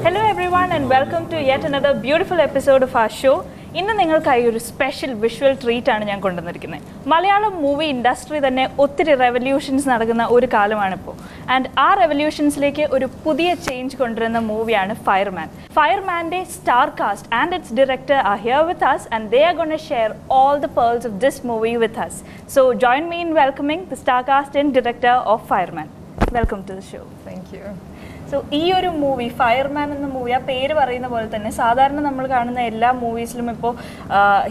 Hello everyone and welcome to yet another beautiful episode of our show. ഇന്ന് നിങ്ങൾക്കായി ഒരു special visual treat ആണ് ഞാൻ കൊണ്ടുവന്നിരിക്കുന്നത്. മലയാളം മൂവി ഇൻഡസ്ട്രി തന്നെ ഒത്തിരി റെവല്യൂഷൻസ് നടക്കുന്ന ഒരു കാലമാണിപ്പോൾ. ആൻഡ് ആ റെവല്യൂഷൻസിലേക്ക് ഒരു പുതിയ ചേഞ്ച് കൊണ്ടുവരുന്ന മൂവിയാണ് ഫയർമാൻ. ഫയർമാൻ്റെ star cast and its director are here with us and they are going to share all the pearls of this movie with us. So join me in welcoming the star cast and director of Fireman. Welcome to the show. Thank you. So ഈ ഒരു movie fireman എന്ന movie ആ പേര് പറയുന്ന പോലെ തന്നെ സാധാരണ നമ്മൾ കാണുന്ന എല്ലാ മൂവീസിലും ഇപ്പോൾ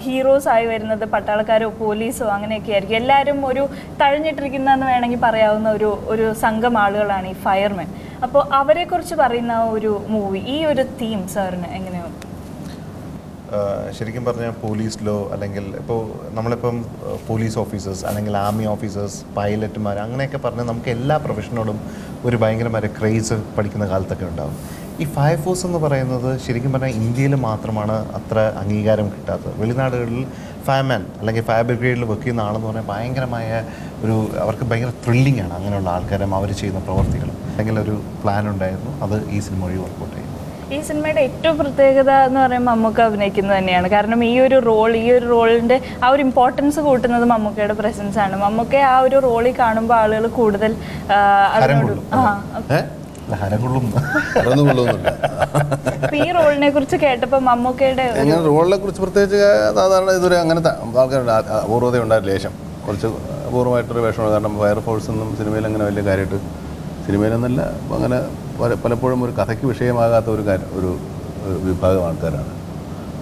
ഹീറോസ് ആയി വരുന്നത് പട്ടാളക്കാരോ പോലീസോ അങ്ങനെയൊക്കെ ആയിരിക്കും. എല്ലാവരും ഒരു തഴഞ്ഞിട്ടിരിക്കുന്നതെന്ന് വേണമെങ്കിൽ പറയാവുന്ന ഒരു സംഘം ആളുകളാണ് ഈ ഫയർമാൻ. അപ്പോൾ അവരെക്കുറിച്ച് പറയുന്ന ഒരു മൂവി, ഈ ഒരു തീം സാറിന് എങ്ങനെയാണ്? ശരിക്കും പറഞ്ഞാൽ പോലീസ് ലോ അല്ലെങ്കിൽ ഇപ്പോൾ നമ്മളിപ്പം പോലീസ് ഓഫീസേഴ്സ് അല്ലെങ്കിൽ ആർമി ഓഫീസേഴ്സ് പൈലറ്റുമാർ അങ്ങനെയൊക്കെ പറഞ്ഞാൽ നമുക്ക് എല്ലാ പ്രൊഫഷനോടും ഒരു ഭയങ്കരമായ ക്രേസ് പഠിക്കുന്ന കാലത്തൊക്കെ ഉണ്ടാകും. ഈ ഫയർഫോഴ്സ് എന്ന് പറയുന്നത് ശരിക്കും പറഞ്ഞാൽ ഇന്ത്യയിൽ മാത്രമാണ് അത്ര അംഗീകാരം കിട്ടാത്തത്. വെളിനാടുകളിൽ ഫയർമാൻ അല്ലെങ്കിൽ ഫയർ ബ്രിഗേഡിൽ വർക്ക് ചെയ്യുന്ന ആളെന്ന് പറഞ്ഞാൽ ഭയങ്കരമായ അവർക്ക് ഭയങ്കര ത്രില്ലിംഗ് ആണ് അങ്ങനെയുള്ള ആൾക്കാരും അവർ ചെയ്യുന്ന പ്രവർത്തികൾ. അല്ലെങ്കിൽ ഒരു പ്ലാൻ ഉണ്ടായിരുന്നു, അത് ഈ സിനിമ വഴി വർക്കൗട്ട് ചെയ്യും. ഈ സിനിമയുടെ ഏറ്റവും പ്രത്യേകത എന്ന് പറയുമ്പോൾ മമ്മൂക്ക അഭിനയിക്കുന്നത് തന്നെയാണ്. കാരണം ഈ ഒരു റോളിൻ്റെ ആ ഒരു ഇമ്പോർട്ടൻസ് കൂട്ടുന്നത് മമ്മൂക്കയുടെ പ്രസൻസ് ആണ്. മമ്മൂക്ക ആ ഒരു റോളിൽ കാണുമ്പോൾ ആളുകൾ കൂടുതൽ ഈ റോളിനെ കുറിച്ച് കേട്ടപ്പോൾ മമ്മൂക്കയുടെ റോളിനെ കുറിച്ച് പ്രത്യേകിച്ച് സാധാരണ ഇതുവരെ അങ്ങനത്തെ ആൾക്കാരുടെ അപൂർവത ഉണ്ടായ ലേശം കുറച്ച് അപൂർവമായിട്ടൊരു വേഷമാണ്. കാരണം ഫയർഫോഴ്സ് ഒന്നും സിനിമയിൽ അങ്ങനെ വലിയ കാര്യമായിട്ട് സിനിമയിലൊന്നല്ല അങ്ങനെ പലപ്പോഴും ഒരു കഥയ്ക്ക് വിഷയമാകാത്ത ഒരു വിഭാഗം ആൾക്കാരാണ്.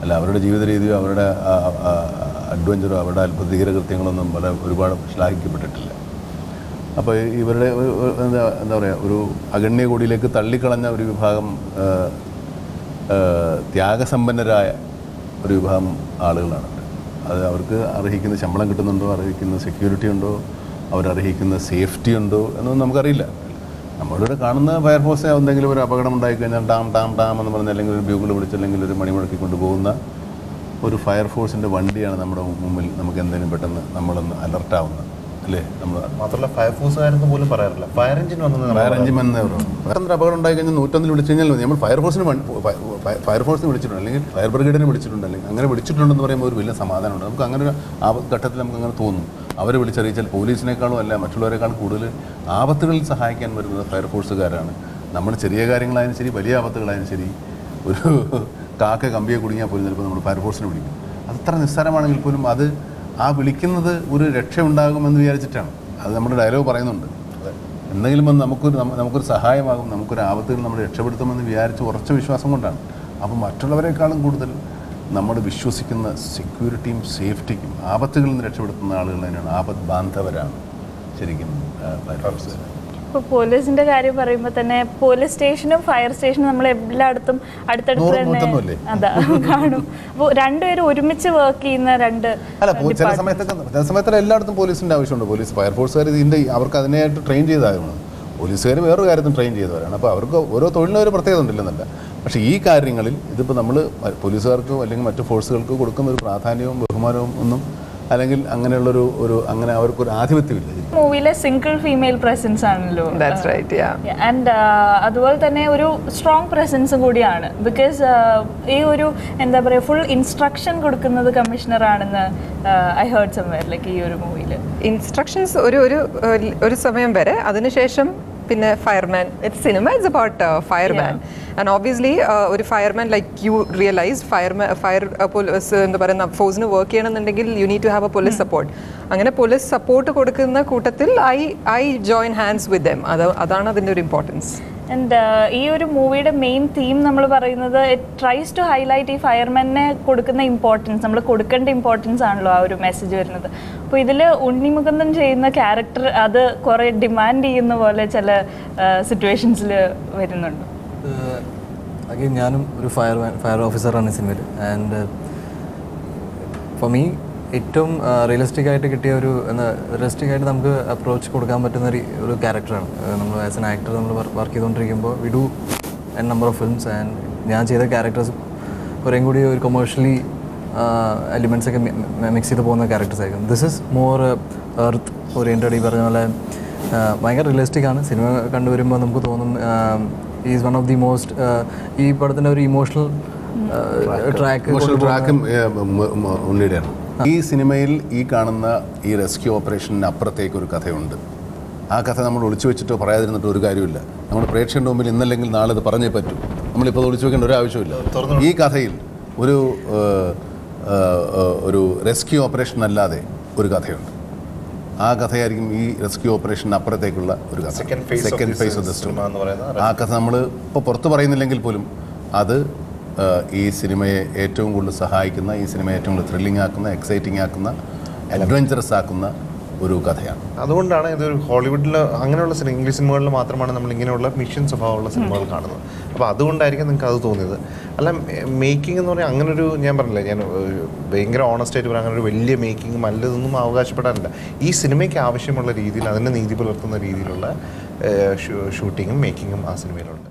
അല്ല, അവരുടെ ജീവിത രീതിയോ അവരുടെ അഡ്വഞ്ചറോ അവരുടെ അത്ഭുതകര കൃത്യങ്ങളൊന്നും ഒരുപാട് ശ്ലാഘിക്കപ്പെട്ടിട്ടില്ല. അപ്പോൾ ഇവരുടെ എന്താ പറയുക, ഒരു അഗണ്യ കോടിയിലേക്ക് തള്ളിക്കളഞ്ഞ ഒരു വിഭാഗം ത്യാഗസമ്പന്നരായ ഒരു വിഭാഗം ആളുകളാണ്. അത് അവർക്ക് അർഹിക്കുന്ന ശമ്പളം കിട്ടുന്നുണ്ടോ, അർഹിക്കുന്ന സെക്യൂരിറ്റി ഉണ്ടോ, അവരർഹിക്കുന്ന സേഫ്റ്റി ഉണ്ടോ എന്നൊന്നും നമുക്കറിയില്ല. നമ്മളിവിടെ കാണുന്ന ഫയർഫോഴ്സിനെ എന്തെങ്കിലും ഒരു അപകടം ഉണ്ടായിക്കഴിഞ്ഞാൽ ടാം എന്ന് പറഞ്ഞാൽ അല്ലെങ്കിൽ ഒരു ബ്യൂഗിൾ വിളിച്ച് അല്ലെങ്കിൽ ഒരു മണിമുടക്കി കൊണ്ടുപോകുന്ന ഒരു ഫയർഫോഴ്സിൻ്റെ വണ്ടിയാണ് നമ്മുടെ മുമ്പിൽ. നമുക്ക് എന്തെങ്കിലും പെട്ടെന്ന് നമ്മളൊന്ന് അലർട്ടാവുന്നത് അല്ലേ? നമ്മൾ മാത്രമല്ല ഫയർഫോഴ്സുകാരെന്ന് പോലും പറയാറില്ല, ഫയർ എഞ്ചിൻ എന്ന് പറയും. പെട്ടെന്ന് അപകടം ഉണ്ടായിക്കഴിഞ്ഞാൽ 101 വിളിച്ചു കഴിഞ്ഞാൽ നമ്മൾ ഫയർഫോഴ്സിനെ വിളിച്ചിട്ടുണ്ട്, അല്ലെങ്കിൽ ഫയർ ബ്രിഗേഡിനെ വിളിച്ചിട്ടുണ്ട്, അല്ലെങ്കിൽ അങ്ങനെ വിളിച്ചിട്ടുണ്ടെന്ന് പറയുമ്പോൾ ഒരു വലിയ സമാധാനമുണ്ട്. നമുക്ക് അങ്ങനെ ഒരു ഘട്ടത്തിൽ നമുക്ക് അങ്ങനെ തോന്നും. അവരെ വിളിച്ചറിയിച്ചാൽ പോലീസിനേക്കാളും അല്ല മറ്റുള്ളവരെക്കാളും കൂടുതൽ ആപത്തുകളിൽ സഹായിക്കാൻ വരുന്നത് ഫയർഫോഴ്സുകാരാണ്. നമ്മൾ ചെറിയ കാര്യങ്ങളായാലും ശരി, വലിയ ആപത്തുകളായാലും ശരി, ഒരു കാക്ക കമ്പിയെ കുടുങ്ങിയാൽ പോലും ചിലപ്പോൾ നമ്മൾ ഫയർഫോഴ്സിനെ വിളിക്കും. അതത്ര നിസ്സാരമാണെങ്കിൽ പോലും അത് ആ വിളിക്കുന്നത് ഒരു രക്ഷയുണ്ടാകുമെന്ന് വിചാരിച്ചിട്ടാണ്. അത് നമ്മുടെ ഡയലോഗ് പറയുന്നുണ്ട്. എന്തെങ്കിലും വന്ന് നമുക്കൊരു സഹായമാകും, നമുക്കൊരു ആപത്തുകൾ നമ്മൾ രക്ഷപ്പെടുത്തുമെന്ന് വിചാരിച്ച് ഉറച്ച വിശ്വാസം കൊണ്ടാണ്. അപ്പോൾ മറ്റുള്ളവരെക്കാളും കൂടുതൽ നമ്മൾ വിശ്വസിക്കുന്ന സെക്യൂരിറ്റിയും സേഫ്റ്റിക്കും ആപത്തുകളിൽ നിന്ന് രക്ഷപ്പെടുത്തുന്ന ആളുകൾ തന്നെയാണ് ആപത്ത് ബാന്ധവരാണ് ശരിക്കും ഫയർഫോഴ്സ്. ഇപ്പോൾ പോലീസിന്റെ കാര്യം പറയുമ്പോൾ തന്നെ പോലീസ് സ്റ്റേഷനും ഫയർ സ്റ്റേഷനും നമ്മൾ എല്ലായിടത്തും അടുത്തടുത്ത് തന്നെ അതാ കാണും. അപ്പോൾ രണ്ടുപേരും ഒരുമിച്ച് വർക്ക് ചെയ്യുന്ന ചില സമയത്ത് എല്ലായിടത്തും പോലീസിൻ്റെ ആവശ്യമുണ്ട്. ഫയർഫോഴ്സുകാർ അവർക്ക് അതിനായിട്ട് ട്രെയിൻ ചെയ്തതാണ്. പോലീസുകാർ വേറൊരു കാര്യത്തിൽ ട്രെയിൻ ചെയ്തവരാണ്. അപ്പോൾ അവർക്ക് ഓരോ തൊഴിലിനും ഒരു പ്രത്യേകത ഉണ്ടില്ലെന്നല്ല. പക്ഷേ ഈ കാര്യങ്ങളിൽ ഇതിപ്പോൾ നമ്മൾ പോലീസുകാർക്കോ അല്ലെങ്കിൽ മറ്റു ഫോഴ്സുകൾക്ക് കൊടുക്കുന്ന ഒരു പ്രാധാന്യവും ബഹുമാനവും ഒന്നും അല്ലെങ്കിൽ അങ്ങനെയുള്ളൊരു അങ്ങനെ അവർക്കൊരു ആധിപത്യമില്ല. മൂവിയിലെ സിംഗിൾ ഫീമെയിൽ പ്രസൻസ് ആണല്ലോ. ആൻഡ് അതുപോലെ തന്നെ ഒരു സ്ട്രോങ് പ്രസൻസ് കൂടിയാണ്. ബിക്കോസ് ഈ ഒരു എന്താ പറയുക ഫുൾ ഇൻസ്ട്രക്ഷൻ കൊടുക്കുന്നത് കമ്മീഷണർ ആണെന്ന് ഐ ഹേർഡ് സംവെയർ. ലൈക്ക് ഈ ഒരു മൂവിയിൽ ഇൻസ്ട്രക്ഷൻസ് ഒരു സമയം വരെ, അതിനുശേഷം പിന്നെ ഫയർമാൻ. ഇറ്റ്സ് സിനിമ it's about fireman. And obviously ഒരു fireman like you realise fire police എന്താ പറയുന്ന ഫോഴ്സിന് വർക്ക് ചെയ്യണമെന്നുണ്ടെങ്കിൽ you need to have a police support. അങ്ങനെ പോലീസ് സപ്പോർട്ട് കൊടുക്കുന്ന കൂട്ടത്തിൽ I join hands with them. അതാണ് അതിൻ്റെ ഒരു ഇമ്പോർട്ടൻസ്. ആൻഡ് ഈ ഒരു മൂവിയുടെ മെയിൻ തീം നമ്മൾ പറയുന്നത് ഇറ്റ് ട്രൈസ് ടു ഹൈലൈറ്റ് ഈ ഫയർമാനെ കൊടുക്കുന്ന ഇമ്പോർട്ടൻസ്, നമ്മൾ കൊടുക്കേണ്ട ഇമ്പോർട്ടൻസ് ആണല്ലോ ആ ഒരു മെസ്സേജ് വരുന്നത്. അപ്പോൾ ഇതിൽ ഉണ്ണിമുകുന്ദൻ ചെയ്യുന്ന ക്യാരക്ടർ അത് കുറേ ഡിമാൻഡ് ചെയ്യുന്ന പോലെ ചില സിറ്റുവേഷൻസിൽ വരുന്നുണ്ട്. അഗൈൻ ഞാനും ഒരു ഫയർ ഓഫീസറാണ് ഈ സിനിമയിൽ. ആൻഡ് ഫോർ മീ ഏറ്റവും റിയലിസ്റ്റിക് ആയിട്ട് കിട്ടിയ റിയലിസ്റ്റിക് ആയിട്ട് നമുക്ക് അപ്രോച്ച് കൊടുക്കാൻ പറ്റുന്ന ഒരു ക്യാരക്ടറാണ്. നമ്മൾ ആസ് എൻ ആക്ടർ നമ്മൾ വർക്ക് ചെയ്തുകൊണ്ടിരിക്കുമ്പോൾ we do an number of films. And ഞാൻ ചെയ്ത ക്യാരക്ടേഴ്സ് കുറേയും കൂടി ഒരു കൊമേഴ്ഷ്യലി എലിമെൻറ്റ്സ് ഒക്കെ മിക്സ് ചെയ്ത് പോകുന്ന ക്യാരക്ടേഴ്സ് ആയിരിക്കും. This is more earth oriented. ഈ പറഞ്ഞ പോലെ ഭയങ്കര റിയലിസ്റ്റിക് ആണ്. സിനിമ കണ്ടുവരുമ്പോൾ നമുക്ക് തോന്നും is one of the most ഈ പടത്തിൻ്റെ ഒരു ഇമോഷണൽ ട്രാക്കും ഉണ്ണിയുടെയാണ്. ഈ സിനിമയിൽ ഈ കാണുന്ന ഈ റെസ്ക്യൂ ഓപ്പറേഷന് അപ്പുറത്തേക്ക് ഒരു കഥയുണ്ട്. ആ കഥ നമ്മൾ ഒളിച്ചു വെച്ചിട്ടോ പറയാതിരുന്നിട്ടോ ഒരു കാര്യമില്ല. നമ്മുടെ പ്രേക്ഷകരുടെ മുമ്പിൽ ഇന്നല്ലെങ്കിൽ നാളെ ഇത് പറഞ്ഞേ പറ്റൂ. നമ്മളിപ്പോൾ അത് ഒളിച്ചു വെക്കേണ്ട ഒരു ആവശ്യമില്ല. ഈ കഥയിൽ ഒരു റെസ്ക്യൂ ഓപ്പറേഷൻ അല്ലാതെ ഒരു കഥയുണ്ട്. ആ കഥയായിരിക്കും ഈ റെസ്ക്യൂ ഓപ്പറേഷന് അപ്പുറത്തേക്കുള്ള ഒരു കഥ. Second phase of the story. ആ കഥ നമ്മൾ ഇപ്പോൾ പുറത്ത് പറയുന്നില്ലെങ്കിൽ പോലും അത് ഈ സിനിമയെ ഏറ്റവും കൂടുതൽ സഹായിക്കുന്ന, ഈ സിനിമയെ ഏറ്റവും കൂടുതൽ ത്രില്ലിംഗ് ആക്കുന്ന, എക്സൈറ്റിംഗ് ആക്കുന്ന, അഡ്വഞ്ചറസ് ആക്കുന്ന ഒരു കഥയാണ്. അതുകൊണ്ടാണ് ഇതൊരു ഹോളിവുഡിൽ അങ്ങനെയുള്ള ഇംഗ്ലീഷ് സിനിമകളിൽ മാത്രമാണ് നമ്മൾ ഇങ്ങനെയുള്ള മിഷൻ സ്വഭാവമുള്ള സിനിമകൾ കാണുന്നത്. അപ്പോൾ അതുകൊണ്ടായിരിക്കും നിങ്ങൾക്ക് അത് തോന്നിയത്. അല്ല, മേക്കിംഗ് എന്ന് പറഞ്ഞാൽ അങ്ങനൊരു, ഞാൻ പറഞ്ഞില്ല, ഞാൻ ഭയങ്കര ഓണസ്റ്റായിട്ട് പറയാം, അങ്ങനെ ഒരു വലിയ മേക്കിംഗ് നല്ലതൊന്നും അവകാശപ്പെടാറില്ല. ഈ സിനിമയ്ക്ക് ആവശ്യമുള്ള രീതിയിൽ അതിനെ നീതി പുലർത്തുന്ന രീതിയിലുള്ള ഷൂട്ടിങ്ങും മേക്കിങ്ങും ആ സിനിമയിലുണ്ട്.